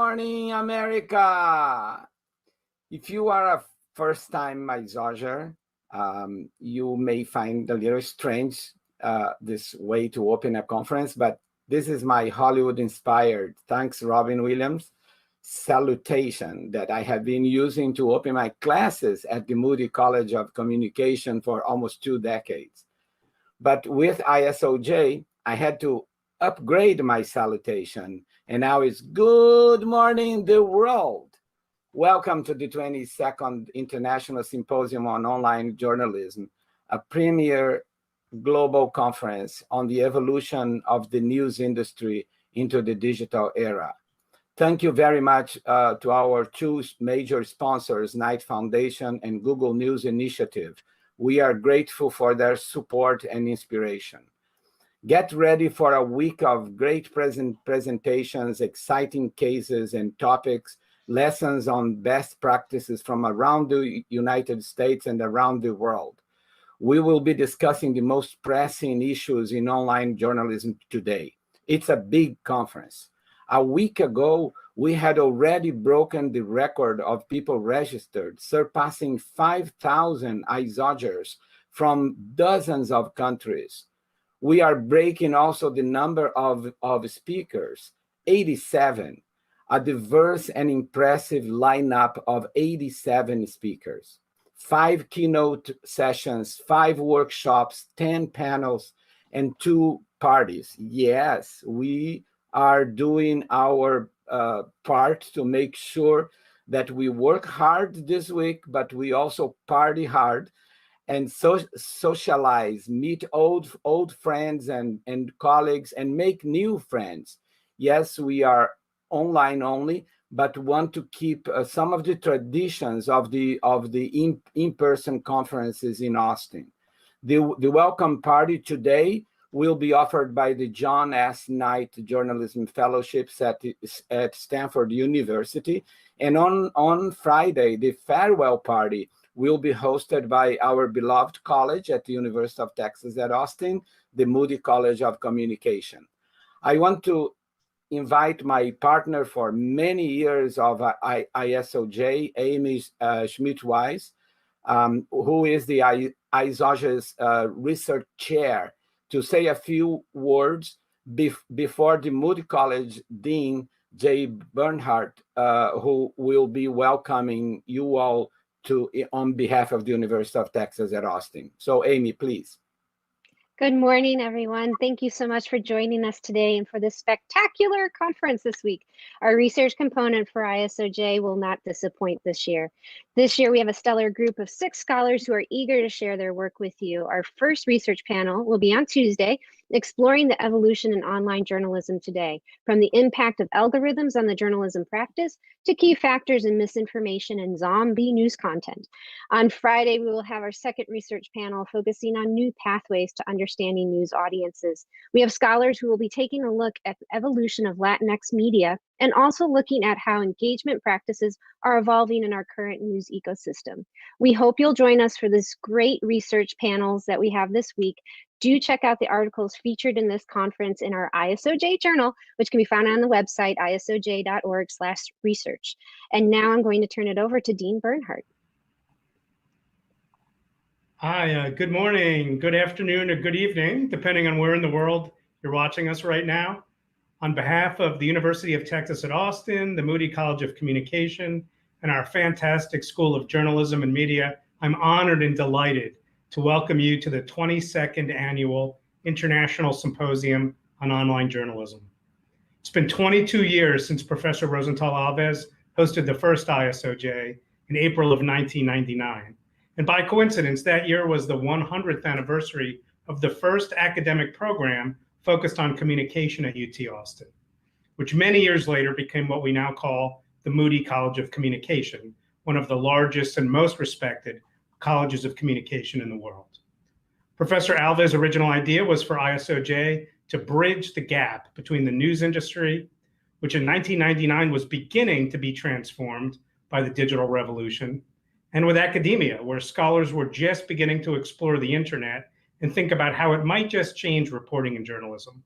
morning, America. If you are a first-time ISOJer, you may find a little strange this way to open a conference, but this is my Hollywood-inspired, thanks Robin Williams, salutation that I have been using to open my classes at the Moody College of Communication for almost 2 decades. But with ISOJ, I had to upgrade my salutation, and now it's good morning, the world. Welcome to the 22nd International Symposium on Online Journalism, a premier global conference on the evolution of the news industry into the digital era. Thank you very much to our 2 major sponsors, Knight Foundation and Google News Initiative. We are grateful for their support and inspiration. Get ready for a week of great presentations, exciting cases and topics, lessons on best practices from around the United States and around the world. We will be discussing the most pressing issues in online journalism today. It's a big conference. A week ago, we had already broken the record of people registered, surpassing 5,000 ISOJers from dozens of countries. We are breaking also the number of speakers, 87, a diverse and impressive lineup of 87 speakers, 5 keynote sessions, 5 workshops, 10 panels, and 2 parties. Yes, we are doing our part to make sure that we work hard this week, but we also party hard and socialize, meet old friends and colleagues, and make new friends. Yes, we are online only, but want to keep some of the traditions of the in-person conferences in Austin. The welcome party today will be offered by the John S. Knight Journalism Fellowships at Stanford University. And on Friday, the farewell party will be hosted by our beloved college at the University of Texas at Austin, the Moody College of Communication. I want to invite my partner for many years of ISOJ, Amy Schmitz Weiss, who is the ISOJ's research chair, to say a few words before the Moody College Dean, J. Bernhardt, who will be welcoming you all on behalf of the University of Texas at Austin. So Amy, please. Good morning, everyone. Thank you so much for joining us today and for this spectacular conference this week. Our research component for ISOJ will not disappoint this year. This year, we have a stellar group of 6 scholars who are eager to share their work with you. Our first research panel will be on Tuesday, exploring the evolution in online journalism today, from the impact of algorithms on the journalism practice to key factors in misinformation and zombie news content. On Friday, we will have our second research panel focusing on new pathways to understanding news audiences. We have scholars who will be taking a look at the evolution of Latinx media and also looking at how engagement practices are evolving in our current news ecosystem. We hope you'll join us for this great research panels that we have this week. Do check out the articles featured in this conference in our ISOJ journal, which can be found on the website isoj.org/research. And now I'm going to turn it over to Dean Bernhardt. Hi, good morning, good afternoon, or good evening, depending on where in the world you're watching us right now. On behalf of the University of Texas at Austin, the Moody College of Communication, and our fantastic School of Journalism and Media, I'm honored and delighted to welcome you to the 22nd Annual International Symposium on Online Journalism. It's been 22 years since Professor Rosental Alves hosted the first ISOJ in April of 1999. And by coincidence, that year was the 100th anniversary of the first academic program focused on communication at UT Austin, which many years later became what we now call the Moody College of Communication, one of the largest and most respected colleges of communication in the world. Professor Alves' original idea was for ISOJ to bridge the gap between the news industry, which in 1999 was beginning to be transformed by the digital revolution, and with academia, where scholars were just beginning to explore the internet and think about how it might just change reporting in journalism.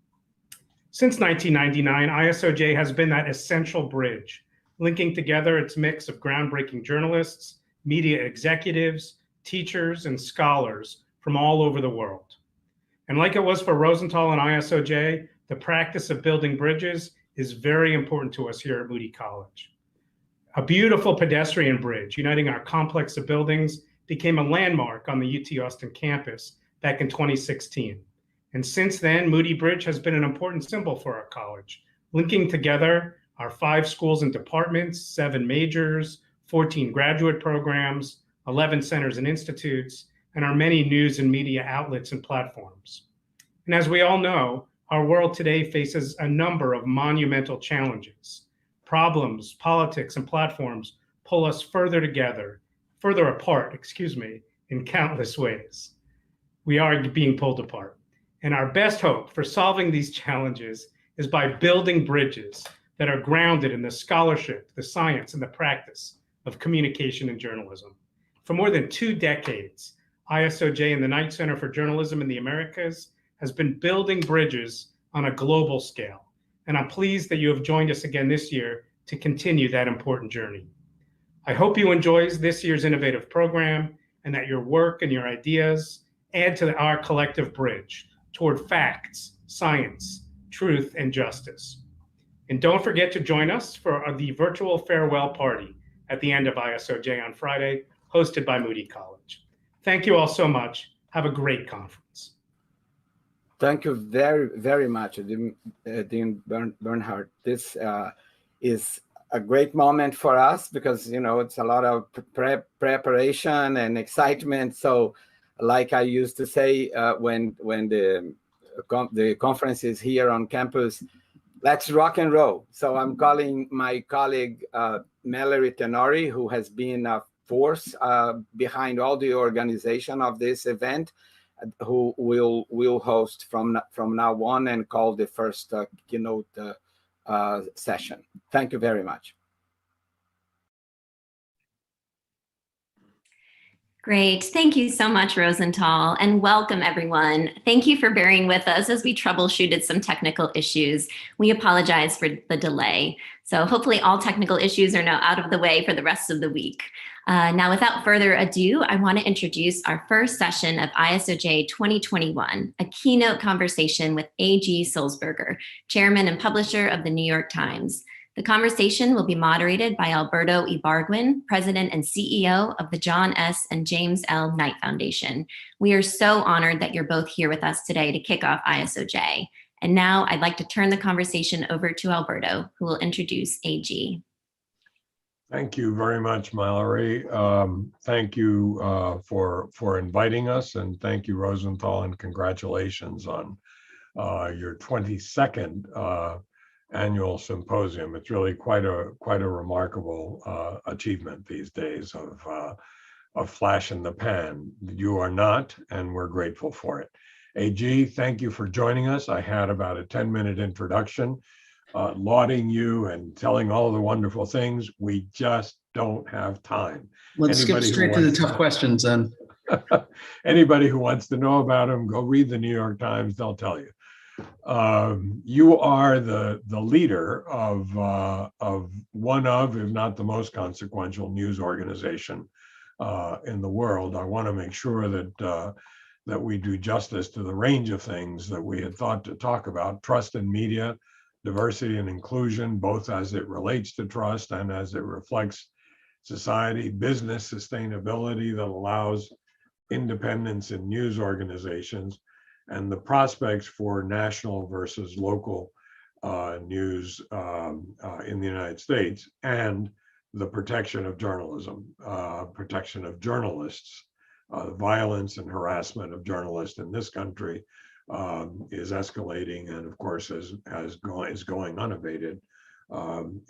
Since 1999, ISOJ has been that essential bridge linking together its mix of groundbreaking journalists, media executives, teachers, and scholars from all over the world. And like it was for Rosental and ISOJ, the practice of building bridges is very important to us here at Moody College. A beautiful pedestrian bridge uniting our complex of buildings became a landmark on the UT Austin campus back in 2016. And since then, Moody Bridge has been an important symbol for our college, linking together our 5 schools and departments, 7 majors, 14 graduate programs, 11 centers and institutes, and our many news and media outlets and platforms. And as we all know, our world today faces a number of monumental challenges. Problems, politics, and platforms pull us further apart, in countless ways. We are being pulled apart. And our best hope for solving these challenges is by building bridges that are grounded in the scholarship, the science, and the practice of communication and journalism. For more than 2 decades, ISOJ and the Knight Center for Journalism in the Americas has been building bridges on a global scale. And I'm pleased that you have joined us again this year to continue that important journey. I hope you enjoy this year's innovative program and that your work and your ideas add to our collective bridge toward facts, science, truth, and justice. And don't forget to join us for the virtual farewell party at the end of ISOJ on Friday, hosted by Moody College. Thank you all so much. Have a great conference. Thank you very, very much, Dean Bernhardt. This is a great moment for us because, it's a lot of preparation and excitement. So like I used to say when the conference is here on campus, let's rock and roll. So I'm calling my colleague, Mallory Tenori, who has been a force behind all the organization of this event, who will host from now on and call the first keynote session. Thank you very much. Great. Thank you so much, Rosental, and welcome everyone. Thank you for bearing with us as we troubleshooted some technical issues. We apologize for the delay. So hopefully all technical issues are now out of the way for the rest of the week. Now, without further ado, I want to introduce our first session of ISOJ 2021, a keynote conversation with A.G. Sulzberger, chairman and publisher of the New York Times. The conversation will be moderated by Alberto Ibargüen, president and CEO of the John S. and James L. Knight Foundation. We are so honored that you're both here with us today to kick off ISOJ. And now I'd like to turn the conversation over to Alberto, who will introduce AG. Thank you very much, Mallory. Thank you for inviting us, and thank you, Rosental, and congratulations on your 22nd annual symposium. It's really quite a remarkable achievement these days of a flash in the pan. You are not, and we're grateful for it. AG, thank you for joining us. I had about a 10-minute introduction lauding you and telling all the wonderful things. We just don't have time. Let's skip straight to the tough questions then. Anybody who wants to know about them, go read the New York Times, they'll tell you. You are the leader of one of, if not the most consequential news organization in the world. I want to make sure that that we do justice to the range of things that we had thought to talk about: trust in media, diversity and inclusion, both as it relates to trust and as it reflects society, business sustainability that allows independence in news organizations, and the prospects for national versus local news in the United States, and the protection of journalism, protection of journalists. Violence and harassment of journalists in this country is escalating, and of course is going unabated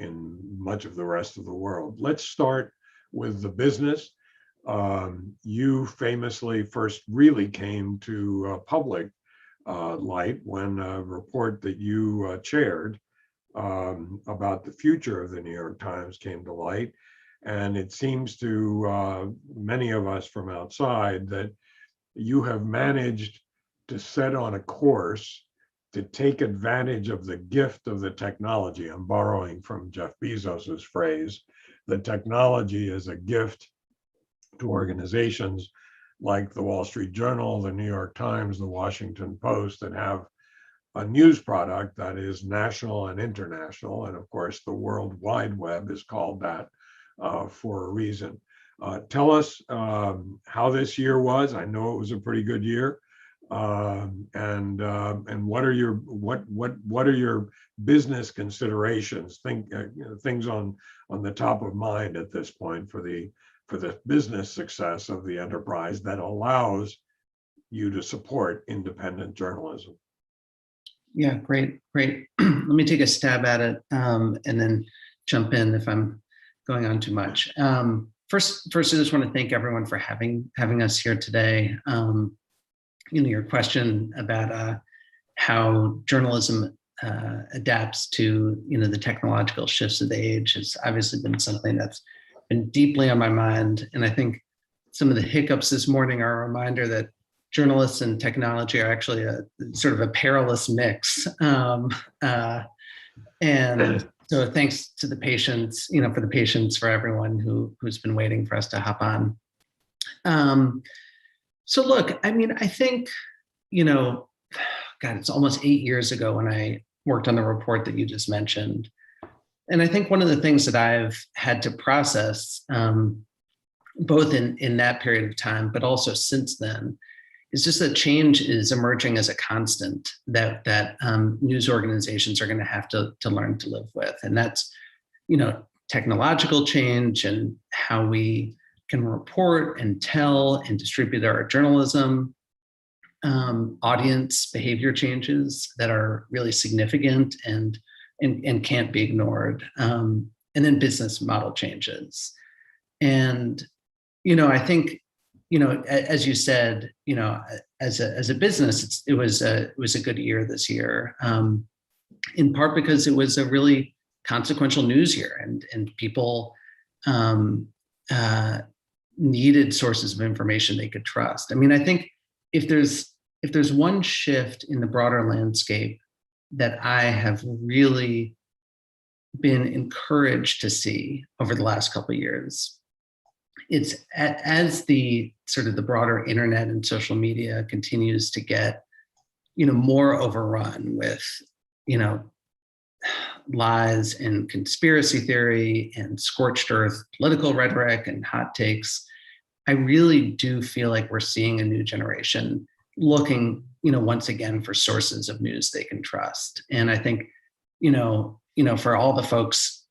in much of the rest of the world. Let's start with the business. You famously first really came to public light when a report that you chaired about the future of the New York Times came to light. And it seems to many of us from outside that you have managed to set on a course to take advantage of the gift of the technology. I'm borrowing from Jeff Bezos's phrase. The technology is a gift to organizations like the Wall Street Journal, the New York Times, the Washington Post, that have a news product that is national and international. And of course, the World Wide Web is called that for a reason. Tell us how this year was. I know it was a pretty good year. And what are your business considerations? Things on the top of mind at this point for the business success of the enterprise that allows you to support independent journalism. Yeah, great. Let me take a stab at it, and then jump in if I'm going on too much. First, I just want to thank everyone for having us here today. Your question about how journalism adapts to the technological shifts of the age has obviously been something that's been deeply on my mind. And I think some of the hiccups this morning are a reminder that journalists and technology are actually a sort of a perilous mix. And so thanks to the patience, for everyone who's been waiting for us to hop on. So look, I think, it's almost 8 years ago when I worked on the report that you just mentioned. And I think one of the things that I've had to process, both in that period of time, but also since then, is just that change is emerging as a constant that news organizations are going to have to learn to live with. And that's, technological change and how we can report and tell and distribute our journalism, audience behavior changes that are really significant and can't be ignored, and then business model changes. And, I think, as you said, as a business, it was a good year this year, in part because it was a really consequential news year, and people needed sources of information they could trust. I think if there's one shift in the broader landscape that I have really been encouraged to see over the last couple of years, it's as the sort of the broader internet and social media continues to get, more overrun with, lies and conspiracy theory and scorched earth political rhetoric and hot takes. I really do feel like we're seeing a new generation looking, once again for sources of news they can trust. And I think, for all the folks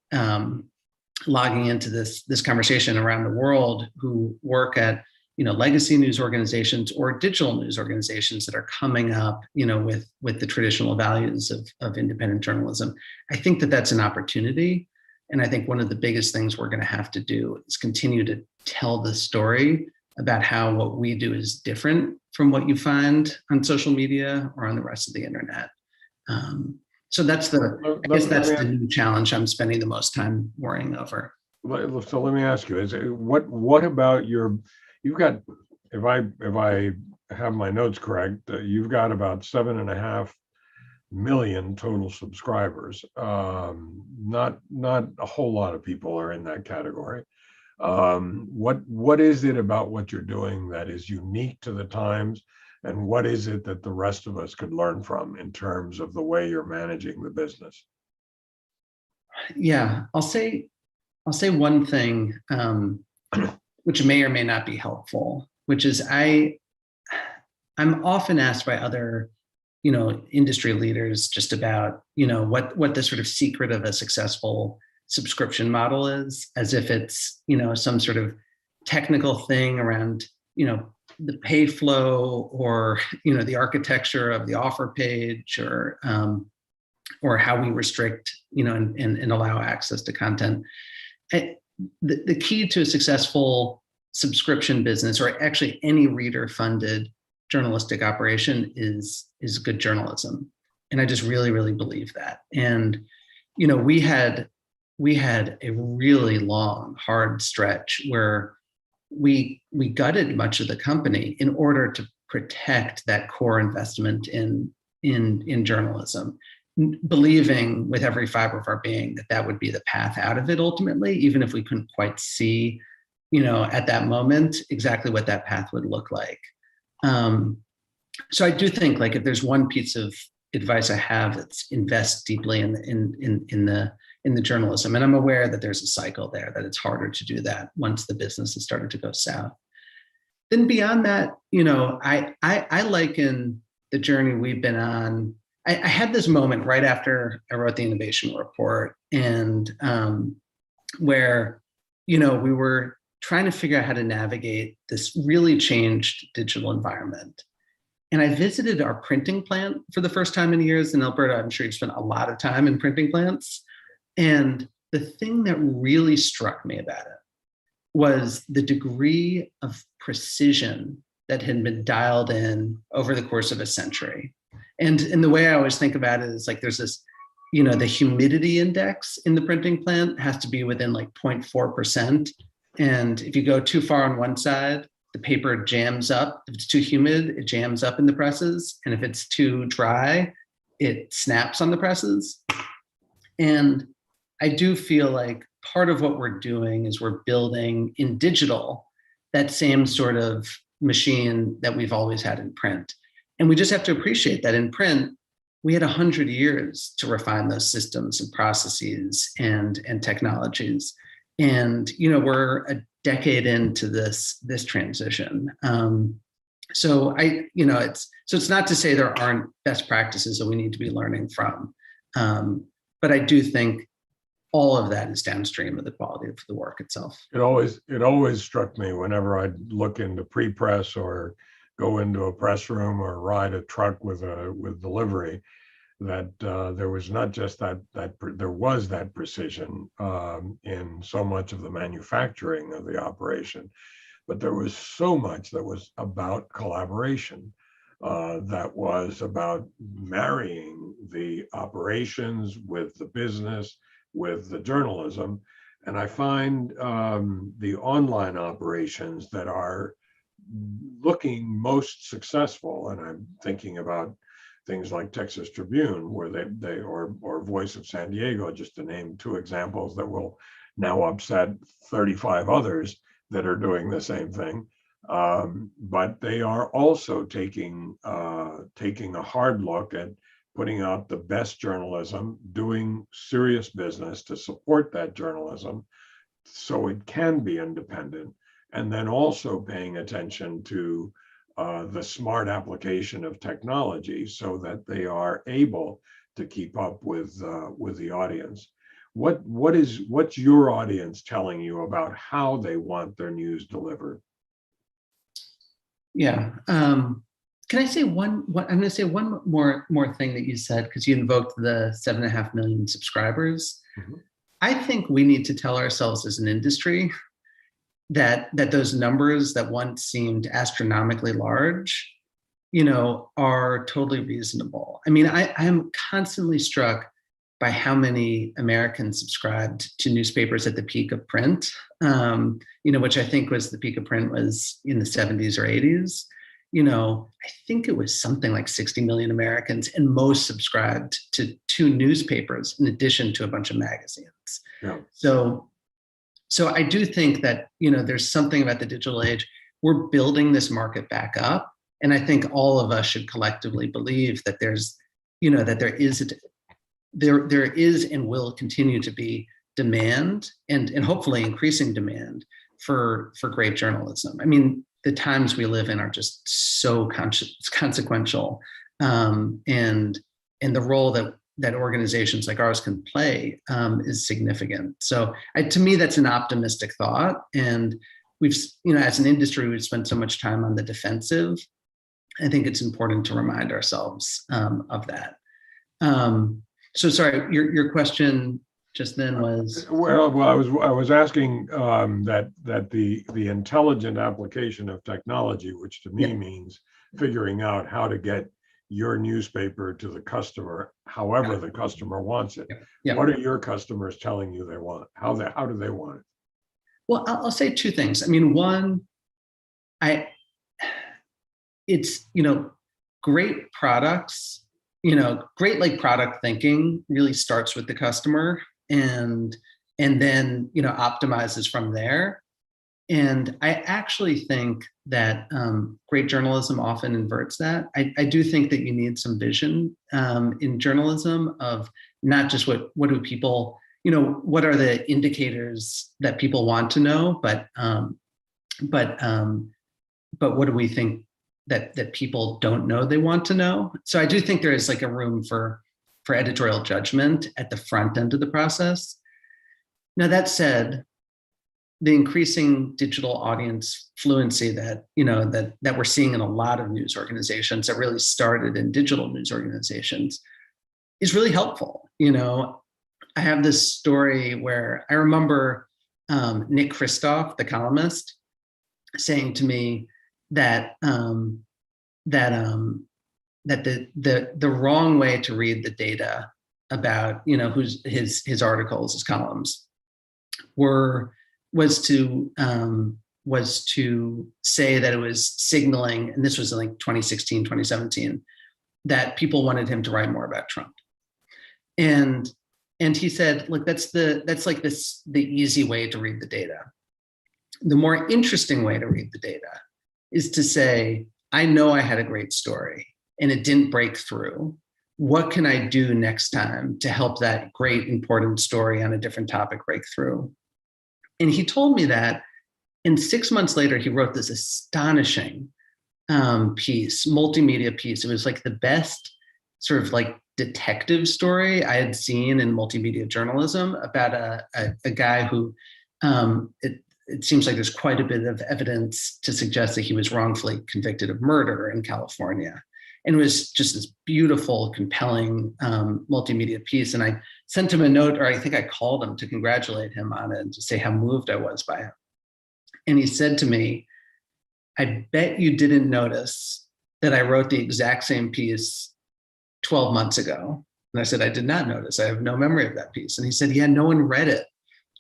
logging into this conversation around the world who work at, legacy news organizations or digital news organizations that are coming up, with the traditional values of independent journalism, I think that that's an opportunity. And I think one of the biggest things we're going to have to do is continue to tell the story about how what we do is different from what you find on social media or on the rest of the internet. So that's I guess that's the new challenge I'm spending the most time worrying over. So let me ask you: what about you've got, if I have my notes correct, you've got about 7.5 million total subscribers. Not a whole lot of people are in that category. What is it about what you're doing that is unique to the times, and what is it that the rest of us could learn from in terms of the way you're managing the business? Yeah, I'll say one thing, which may or may not be helpful, which is I'm often asked by other industry leaders just about what the sort of secret of a successful subscription model is, as if it's some sort of technical thing around the pay flow or the architecture of the offer page or how we restrict and allow access to content. The key to a successful subscription business, or actually any reader-funded journalistic operation, is good journalism, and I just really, really believe that. And we had a really long, hard stretch where we gutted much of the company in order to protect that core investment in in journalism, believing with every fiber of our being that that would be the path out of it ultimately, even if we couldn't quite see, at that moment exactly what that path would look like. So I do think, like, if there's one piece of advice I have, it's invest deeply in the journalism. And I'm aware that there's a cycle there, that it's harder to do that once the business has started to go south. Then beyond that, I liken the journey we've been on. I had this moment right after I wrote the innovation report, and where, we were trying to figure out how to navigate this really changed digital environment. And I visited our printing plant for the first time in years in Alberta. I'm sure you've spent a lot of time in printing plants. And the thing that really struck me about it was the degree of precision that had been dialed in over the course of a century. And the way I always think about it is, like, there's this, the humidity index in the printing plant has to be within like 0.4%. And if you go too far on one side, the paper jams up. If it's too humid, it jams up in the presses. And if it's too dry, it snaps on the presses. And I do feel like part of what we're doing is we're building in digital that same sort of machine that we've always had in print. And we just have to appreciate that in print, we had 100 years to refine those systems and processes and technologies. And, we're a decade into this transition. So it's not to say there aren't best practices that we need to be learning from. But I do think all of that is downstream of the quality of the work itself. It always struck me whenever I'd look into pre-press or go into a press room or ride a truck with delivery, that there was not just there was that precision in so much of the manufacturing of the operation, but there was so much that was about collaboration, that was about marrying the operations with the business, with the journalism. And I find the online operations that are looking most successful, and I'm thinking about things like Texas Tribune, where they or Voice of San Diego, just to name two examples that will now upset 35 others that are doing the same thing. But they are also taking a hard look at putting out the best journalism, doing serious business to support that journalism so it can be independent, and then also paying attention to the smart application of technology so that they are able to keep up with the audience. What's your audience telling you about how they want their news delivered? Yeah. Can I say I'm going to say one more thing that you said, because you invoked the 7.5 million subscribers. Mm-hmm. I think we need to tell ourselves as an industry that those numbers that once seemed astronomically large, are totally reasonable. I mean, I am constantly struck by how many Americans subscribed to newspapers at the peak of print, which I think was the peak of print was in the 70s or 80s. I think it was something like 60 million Americans, and most subscribed to 2 newspapers in addition to a bunch of magazines. Yeah. So I do think that, there's something about the digital age. We're building this market back up. And I think all of us should collectively believe that there's, that there is and will continue to be demand and hopefully increasing demand for great journalism. I mean, the times we live in are just so consequential, and the role that organizations like ours can play is significant. So to me, that's an optimistic thought. And we've, as an industry, we've spent so much time on the defensive. I think it's important to remind ourselves of that. So sorry, your question just then was? Well, I was asking that the intelligent application of technology, which to me means figuring out how to get your newspaper to the customer, however the customer wants it. What are your customers telling you they want? How do they want it? Well, I'll say 2 things. I mean, one, it's great products great like product thinking really starts with the customer and then, optimizes from there. And I actually think that great journalism often inverts that. I do think that you need some vision in journalism of not just what do people, what are the indicators that people want to know, but what do we think that people don't know they want to know? So I do think there is like a room for editorial judgment at the front end of the process. Now that said, the increasing digital audience fluency that we're seeing in a lot of news organizations that really started in digital news organizations is really helpful. I have this story where I remember Nick Kristof, the columnist, saying to me that the wrong way to read the data about who's his articles, his columns, was to say that it was signaling, and this was in like 2016, 2017, that people wanted him to write more about Trump. And he said, look, that's the easy way to read the data. The more interesting way to read the data is to say, I know I had a great story and it didn't break through. What can I do next time to help that great, important story on a different topic break through? And he told me that, and 6 months later, he wrote this astonishing piece, multimedia piece. It was like the best sort of like detective story I had seen in multimedia journalism about a guy who it seems like there's quite a bit of evidence to suggest that he was wrongfully convicted of murder in California. And it was just this beautiful, compelling multimedia piece. And I sent him a note, or I think I called him to congratulate him on it and to say how moved I was by it. And he said to me, I bet you didn't notice that I wrote the exact same piece 12 months ago. And I said, I did not notice. I have no memory of that piece. And he said, yeah, no one read it.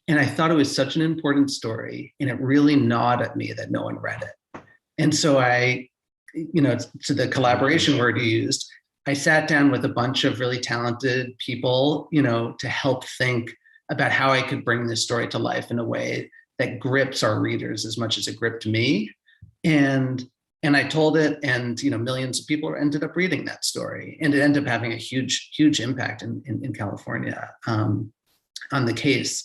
And I thought it was such an important story. And it really gnawed at me that no one read it. And so I, to the collaboration word you used, I sat down with a bunch of really talented people, to help think about how I could bring this story to life in a way that grips our readers as much as it gripped me. And I told it, and millions of people ended up reading that story, and it ended up having a huge impact in California on the case.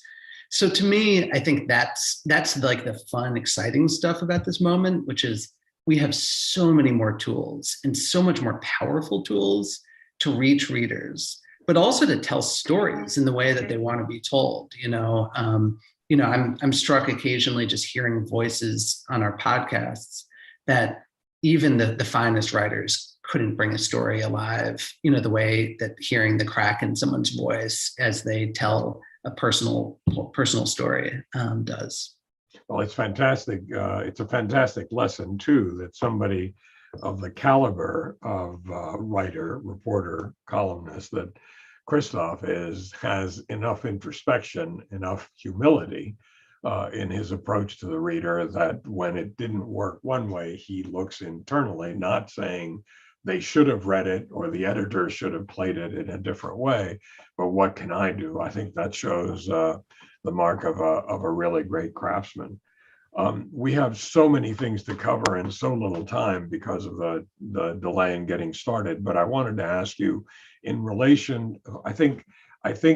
So to me, I think that's like the fun, exciting stuff about this moment, which is we have so many more tools and so much more powerful tools to reach readers, but also to tell stories in the way that they want to be told. I'm struck occasionally just hearing voices on our podcasts that even the finest writers couldn't bring a story alive, the way that hearing the crack in someone's voice as they tell a personal story does. Well, it's fantastic. It's a fantastic lesson too, that somebody of the caliber of writer, reporter, columnist that Kristof has enough introspection, enough humility in his approach to the reader that when it didn't work one way, he looks internally, not saying they should have read it or the editor should have played it in a different way, but what can I do? I think that shows the mark of a really great craftsman. We have so many things to cover in so little time because of the delay in getting started, but I wanted to ask you in relation, I think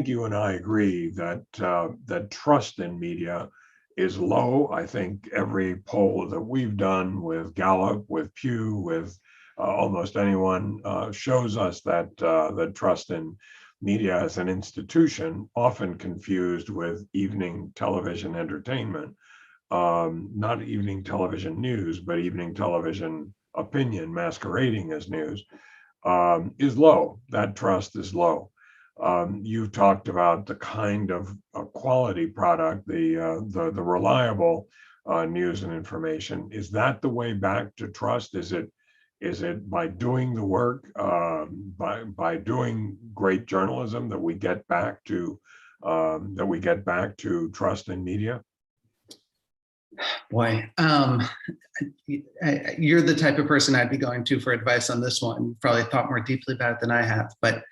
you and I agree that trust in media is low. I think every poll that we've done with Gallup, with Pew, with almost anyone shows us that trust in media as an institution, often confused with evening television entertainment, not evening television news, but evening television opinion masquerading as news, is low. That trust is low. You've talked about the kind of quality product, the reliable news and information. Is that the way back to trust? Is it by doing the work, by doing great journalism that we get back to trust in media? Boy, you're the type of person I'd be going to for advice on this one. You've probably thought more deeply about it than I have, but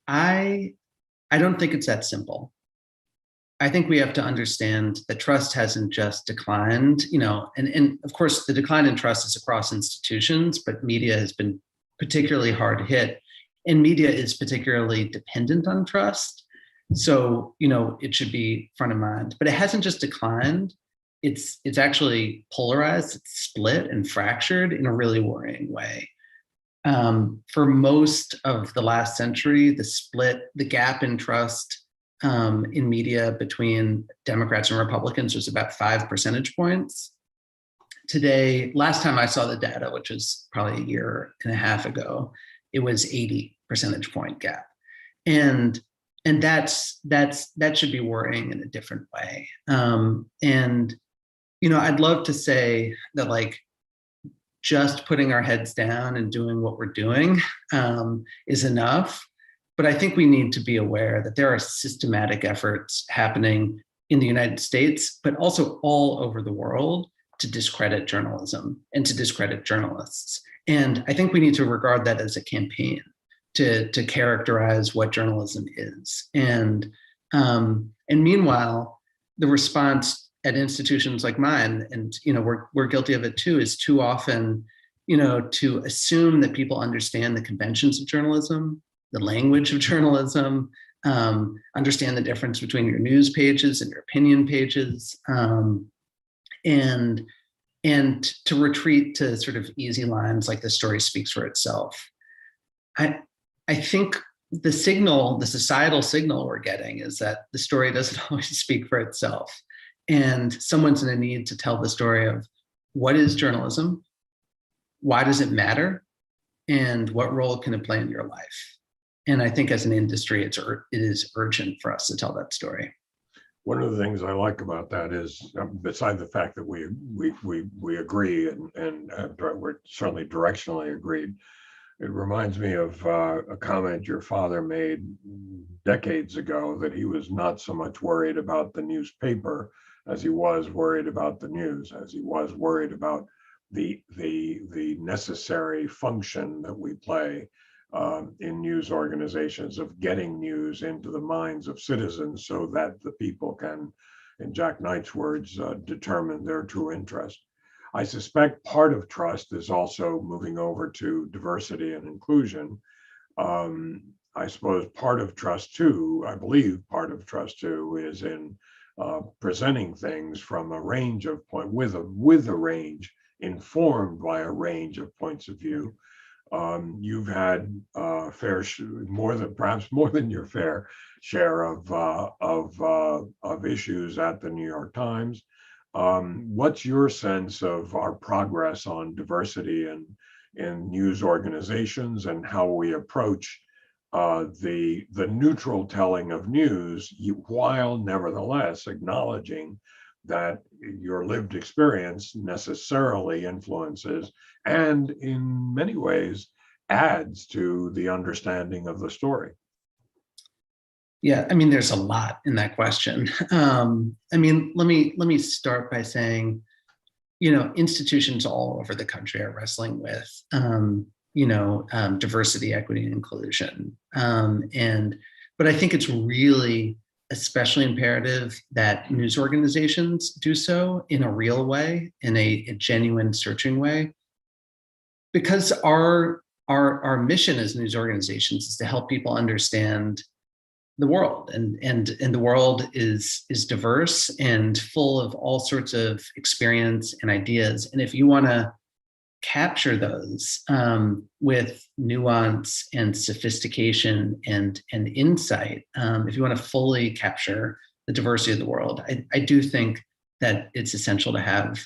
I don't think it's that simple. I think we have to understand that trust hasn't just declined, and of course the decline in trust is across institutions, but media has been particularly hard hit, and media is particularly dependent on trust. So, it should be front of mind, but it hasn't just declined. It's actually polarized, it's split and fractured in a really worrying way. For most of the last century, the gap in trust in media between Democrats and Republicans was about 5 percentage points. Today, last time I saw the data, which was probably a year and a half ago, it was 80 percentage point gap. And that should be worrying in a different way. I'd love to say that just putting our heads down and doing what we're doing is enough. But I think we need to be aware that there are systematic efforts happening in the United States, but also all over the world to discredit journalism and to discredit journalists. And I think we need to regard that as a campaign to characterize what journalism is. And meanwhile, the response at institutions like mine, and we're guilty of it too, is too often, to assume that people understand the conventions of journalism, the language of journalism, understand the difference between your news pages and your opinion pages, and to retreat to sort of easy lines like the story speaks for itself. I think the societal signal we're getting is that the story doesn't always speak for itself. And someone's in a need to tell the story of what is journalism, why does it matter, and what role can it play in your life? And I think as an industry, it is urgent for us to tell that story. One of the things I like about that is, beside the fact that we agree and we're certainly directionally agreed, it reminds me of a comment your father made decades ago, that he was not so much worried about the newspaper as he was worried about the news, as he was worried about the necessary function that we play in news organizations of getting news into the minds of citizens so that the people can, in Jack Knight's words, determine their true interest. I suspect part of trust is also moving over to diversity and inclusion. I suppose part of trust too, I believe part of trust too, is in presenting things from a range of with a range, informed by a range of points of view. You've had perhaps more than your fair share of issues at the New York Times. What's your sense of our progress on diversity in news organizations and how we approach the neutral telling of news, while nevertheless acknowledging that your lived experience necessarily influences and in many ways adds to the understanding of the story? Yeah, there's a lot in that question. Let me start by saying, institutions all over the country are wrestling with, diversity, equity, and inclusion. But I think it's really especially imperative that news organizations do so in a real way, in a genuine, searching way, because our mission as news organizations is to help people understand the world, and the world is diverse and full of all sorts of experience and ideas. And if you want to capture those with nuance and sophistication and insight, if you want to fully capture the diversity of the world, I do think that it's essential to have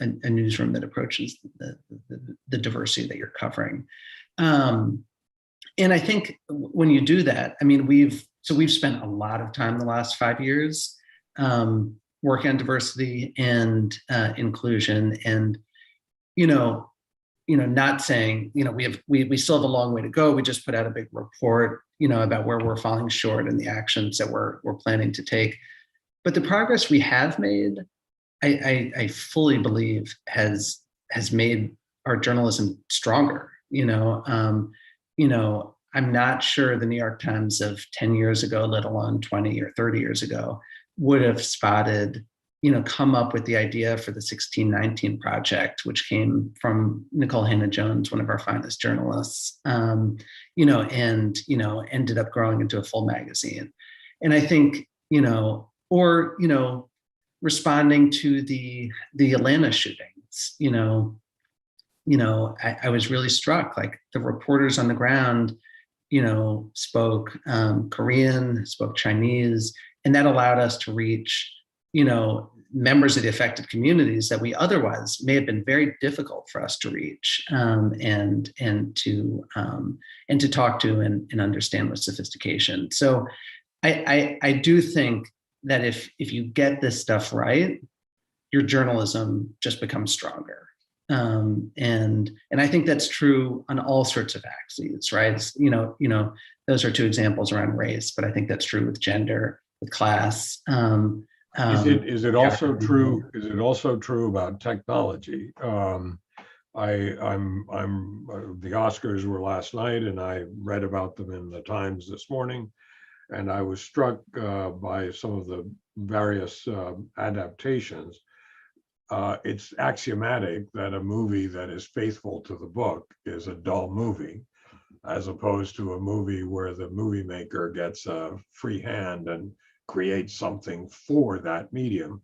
a newsroom that approaches the diversity that you're covering. And I think when you do that, we've spent a lot of time the last 5 years working on diversity and inclusion, and not saying we still have a long way to go. We just put out a big report about where we're falling short and the actions that we're planning to take. But the progress we have made, I fully believe has made our journalism stronger. I'm not sure the New York Times of 10 years ago, let alone 20 or 30 years ago, would have spotted, come up with the idea for the 1619 Project, which came from Nicole Hannah-Jones, one of our finest journalists, and ended up growing into a full magazine. And I think, responding to the Atlanta shootings, I was really struck, like the reporters on the ground, spoke Korean, spoke Chinese, and that allowed us to reach, members of the affected communities that we otherwise may have been very difficult for us to reach, and to talk to and understand with sophistication. So I do think that if you get this stuff right, your journalism just becomes stronger. And I think that's true on all sorts of axes, right? Those are two examples around race, but I think that's true with gender, with class. Is it also true? Is it also true about technology? The Oscars were last night, and I read about them in the Times this morning, and I was struck by some of the various adaptations. It's axiomatic that a movie that is faithful to the book is a dull movie, as opposed to a movie where the movie maker gets a free hand and creates something for that medium.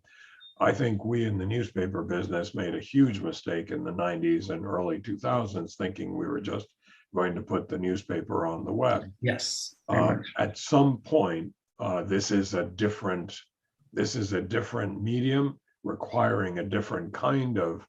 I think we in the newspaper business made a huge mistake in the 90s and early 2000s, thinking we were just going to put the newspaper on the web. Yes. At some point, this is a different medium, requiring a different kind of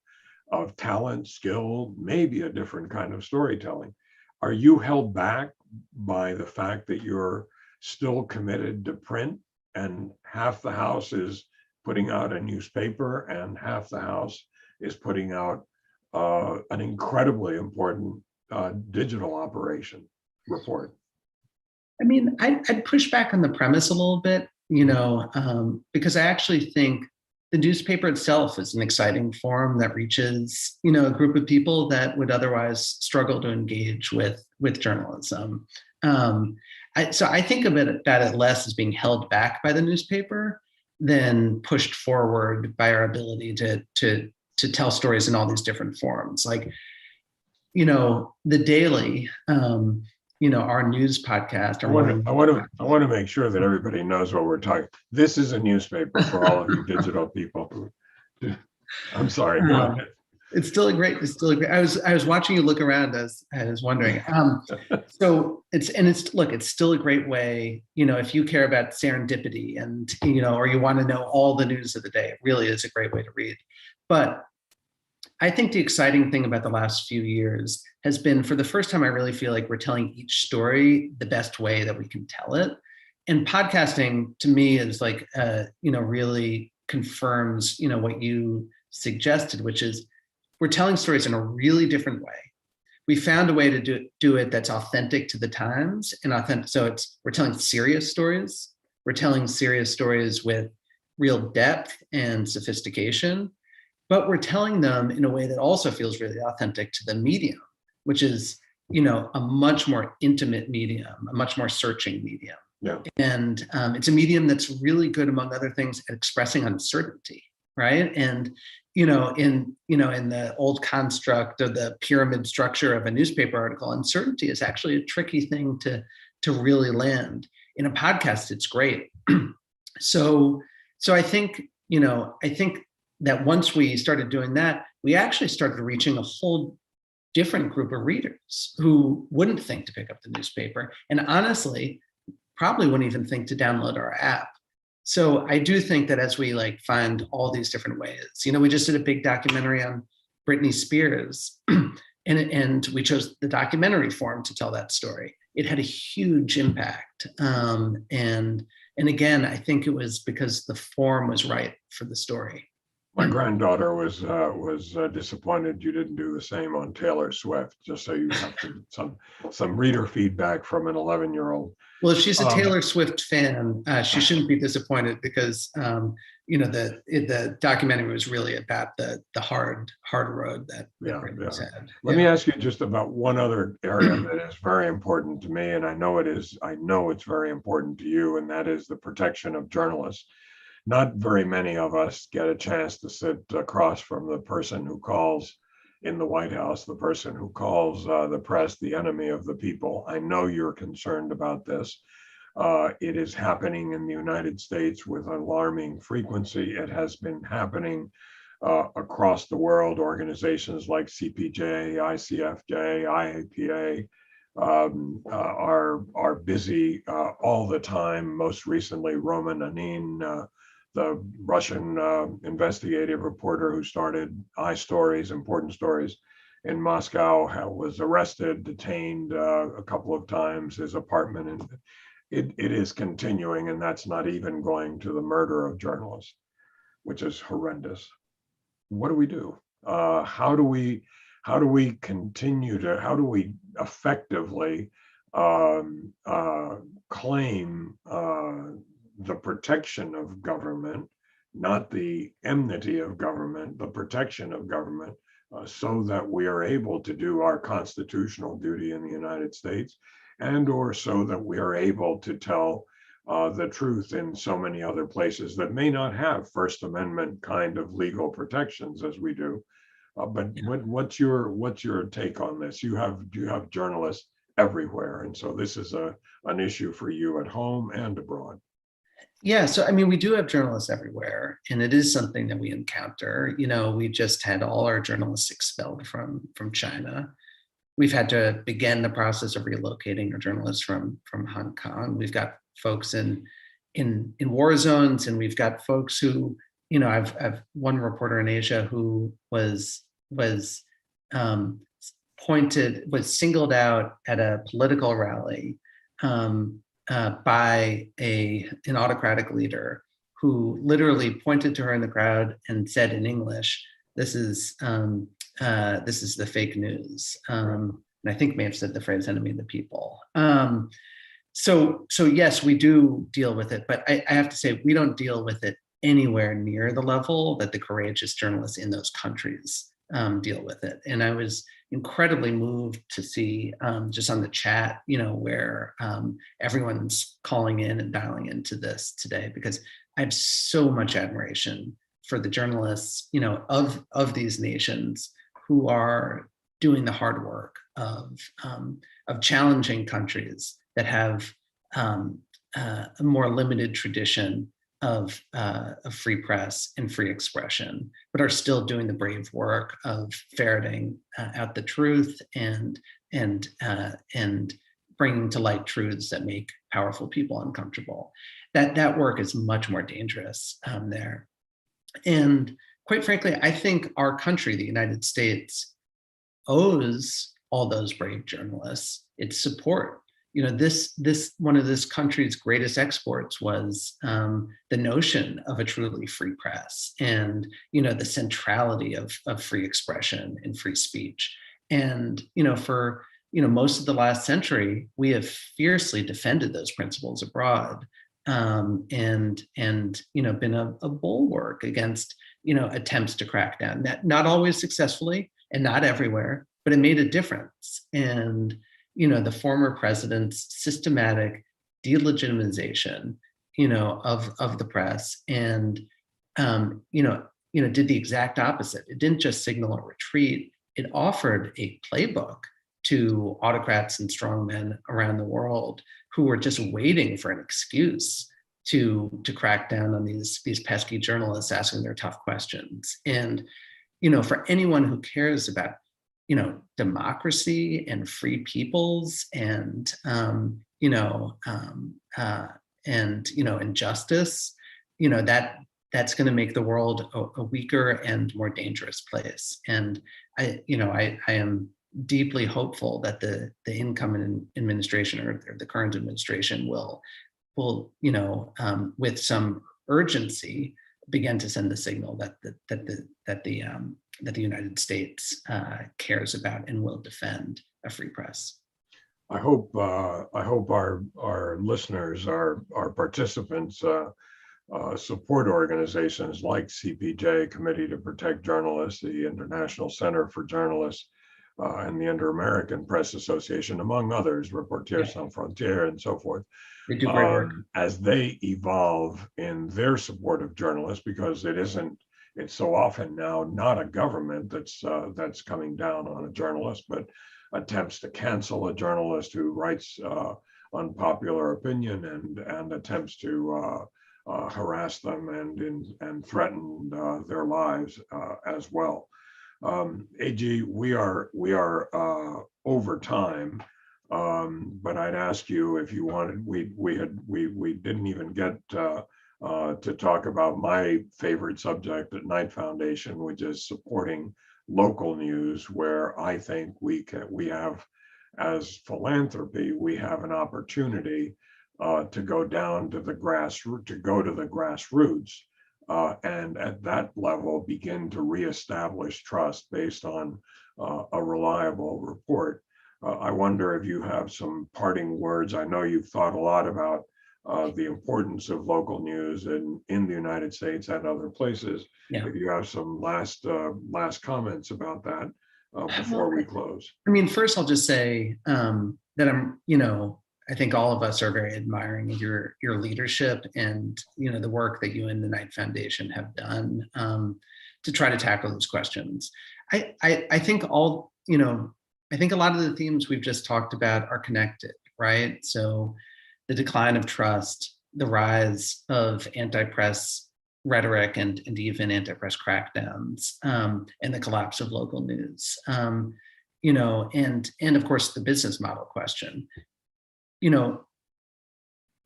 talent, skill, maybe a different kind of storytelling. Are you held back by the fact that you're still committed to print, and half the house is putting out a newspaper and half the house is putting out an incredibly important digital operation report? I mean, I'd push back on the premise a little bit, because I actually think the newspaper itself is an exciting forum that reaches, a group of people that would otherwise struggle to engage with journalism. So I think about it less as being held back by the newspaper than pushed forward by our ability to tell stories in all these different forms. Like, the Daily, our news podcast. I want to make sure that everybody knows what we're talking. This is a newspaper for all of you digital people. I'm sorry. Go ahead. It's still a great. I was watching you look around as I was wondering. So it's still a great way. If you care about serendipity and or you want to know all the news of the day, it really is a great way to read. But I think the exciting thing about the last few years has been, for the first time, I really feel like we're telling each story the best way that we can tell it. And podcasting, to me, is like, really confirms, what you suggested, which is we're telling stories in a really different way. We found a way to do it that's authentic to the times and authentic. So we're telling serious stories. We're telling serious stories with real depth and sophistication, but we're telling them in a way that also feels really authentic to the medium, which is, a much more intimate medium, a much more searching medium. Yeah. And it's a medium that's really good, among other things, at expressing uncertainty, right? And in the old construct of the pyramid structure of a newspaper article, uncertainty is actually a tricky thing to really land. In a podcast, it's great. So I think that once we started doing that, we actually started reaching a whole different group of readers who wouldn't think to pick up the newspaper, and honestly, probably wouldn't even think to download our app. So I do think that as we find all these different ways, we just did a big documentary on Britney Spears, and we chose the documentary form to tell that story. It had a huge impact, and again, I think it was because the form was right for the story. My granddaughter was disappointed you didn't do the same on Taylor Swift, just so you have some reader feedback from an 11-year-old. Well, if she's a Taylor Swift fan, she shouldn't be disappointed because the documentary was really about the hard road that Britney's had. Let me ask you just about one other area that is very important to me, and I know it's very important to you, and that is the protection of journalists. Not very many of us get a chance to sit across from the person who calls in the White House, the person who calls the press the enemy of the people. I know you're concerned about this. It is happening in the United States with alarming frequency. It has been happening across the world. Organizations like CPJ, ICFJ, IAPA are busy all the time. Most recently, Roman Anin, the Russian investigative reporter who started iStories, Important Stories in Moscow, was arrested, detained a couple of times, his apartment, and it is continuing, and that's not even going to the murder of journalists, which is horrendous. What do we do? How do we effectively claim the protection of government, not the enmity of government, the protection of government, so that we are able to do our constitutional duty in the United States, and or so that we are able to tell the truth in so many other places that may not have First Amendment kind of legal protections as we do. What's your take on this? You have journalists everywhere, and so this is an issue for you at home and abroad. Yeah, so I mean, we do have journalists everywhere, and it is something that we encounter. We just had all our journalists expelled from China. We've had to begin the process of relocating our journalists from Hong Kong. We've got folks in war zones, and we've got folks who, I've one reporter in Asia who was singled out at a political rally by an autocratic leader who literally pointed to her in the crowd and said in English, "This is the fake news." And I think may have said the phrase "enemy of the people." So yes, we do deal with it, but I have to say we don't deal with it anywhere near the level that the courageous journalists in those countries deal with it. And I was incredibly moved to see just on the chat, where everyone's calling in and dialing into this today, because I have so much admiration for the journalists, of these nations who are doing the hard work of challenging countries that have a more limited tradition of free press and free expression, but are still doing the brave work of ferreting out the truth and bringing to light truths that make powerful people uncomfortable. That work is much more dangerous there. And quite frankly, I think our country, the United States, owes all those brave journalists its support. This one of this country's greatest exports was the notion of a truly free press and, the centrality of free expression and free speech. And, for, most of the last century, we have fiercely defended those principles abroad and been a bulwark against, attempts to crack down, not always successfully and not everywhere, but it made a difference. And, the former president's systematic delegitimization, of the press and, did the exact opposite. It didn't just signal a retreat. It offered a playbook to autocrats and strongmen around the world who were just waiting for an excuse to crack down on these pesky journalists asking their tough questions. And, for anyone who cares about democracy and free peoples and, injustice, that's going to make the world a weaker and more dangerous place. And I am deeply hopeful that the incoming administration or the current administration will with some urgency, begin to send the signal that the United States cares about and will defend a free press. I hope our listeners, our participants, support organizations like CPJ, Committee to Protect Journalists, the International Center for Journalists, and the Inter-American Press Association, among others, Reporters Sans Frontières, and so forth, They do great work. as they evolve in their support of journalists, because it's so often now not a government that's coming down on a journalist, but attempts to cancel a journalist who writes unpopular opinion and attempts to harass them and threaten their lives as well. AG, we are over time, but I'd ask you if you wanted. We didn't even get to talk about my favorite subject at Knight Foundation, which is supporting local news, where I think we have, as philanthropy, we have an opportunity to go down to the grassroots, and at that level begin to reestablish trust based on a reliable report. I wonder if you have some parting words. I know you've thought a lot about the importance of local news in the United States and other places. Yeah. If you have some last comments about that before we close. I mean, first I'll just say that I think all of us are very admiring of your leadership and, the work that you and the Knight Foundation have done to try to tackle those questions. I think I think a lot of the themes we've just talked about are connected, right? So the decline of trust, the rise of anti-press rhetoric and even anti-press crackdowns, and the collapse of local news, and of course the business model question.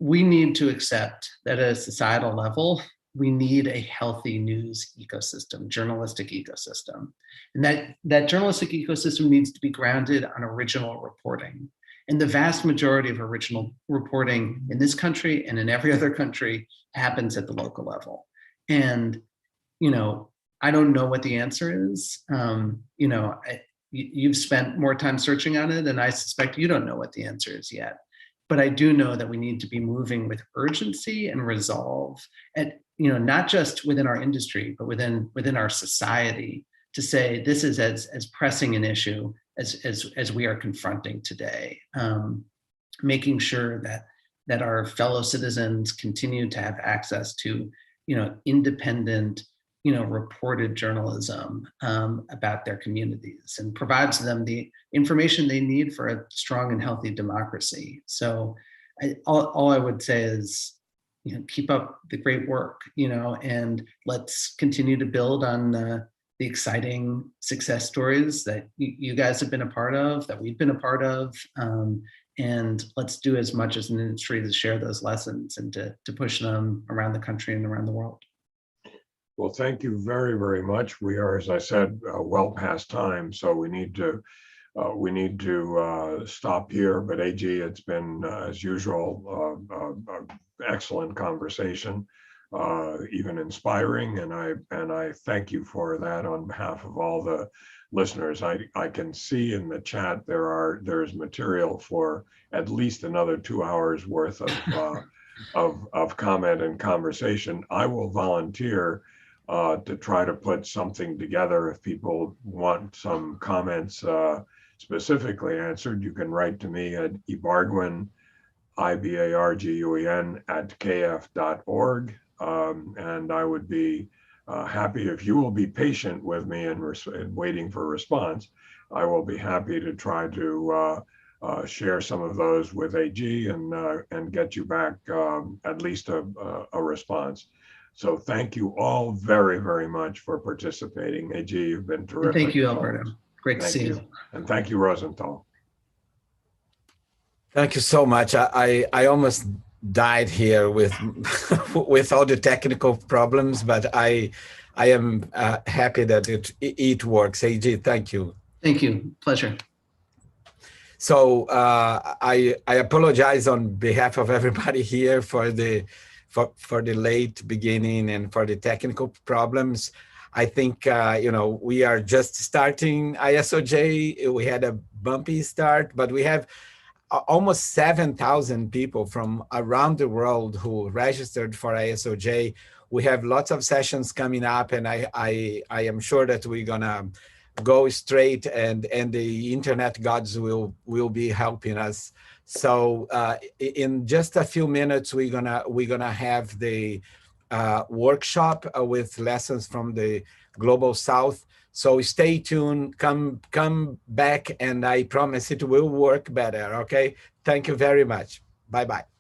We need to accept that at a societal level, we need a healthy news ecosystem, journalistic ecosystem. And that journalistic ecosystem needs to be grounded on original reporting. And the vast majority of original reporting in this country and in every other country happens at the local level. And, I don't know what the answer is. You've spent more time searching on it, and I suspect you don't know what the answer is yet. But I do know that we need to be moving with urgency and resolve at, not just within our industry, but within our society, to say this is as pressing an issue as we are confronting today. Making sure that our fellow citizens continue to have access to, independent, reported journalism about their communities, and provides them the information they need for a strong and healthy democracy. So all I would say is, keep up the great work, and let's continue to build on the exciting success stories that you guys have been a part of, that we've been a part of. And let's do as much as an industry to share those lessons and to push them around the country and around the world. Well, thank you very, very much. We are, as I said, well past time, so we need to stop here. But AG, it's been, as usual, excellent conversation, even inspiring, and I thank you for that on behalf of all the listeners. I can see in the chat there's material for at least another 2 hours worth of comment and conversation. I will volunteer to try to put something together. If people want some comments specifically answered, you can write to me at ibarguen, IBARGUEN @kf.org. And I would be happy, if you will be patient with me and waiting for a response. I will be happy to try to share some of those with AG and get you back at least a response. So thank you all very, very much for participating. AG, you've been terrific. Thank you, Alberto. Great to see you. And thank you, Rosental. Thank you so much. I almost died here with with all the technical problems, but I am happy that it works. AG, thank you. Thank you. Pleasure. So I apologize on behalf of everybody here for for the late beginning and for the technical problems. I think, we are just starting ISOJ. We had a bumpy start, but we have almost 7,000 people from around the world who registered for ISOJ. We have lots of sessions coming up, and I am sure that we're gonna go straight, and the internet gods will be helping us. So in just a few minutes, we're gonna have the workshop with lessons from the Global South. So stay tuned, come back, and I promise it will work better, okay? Thank you very much. Bye-bye.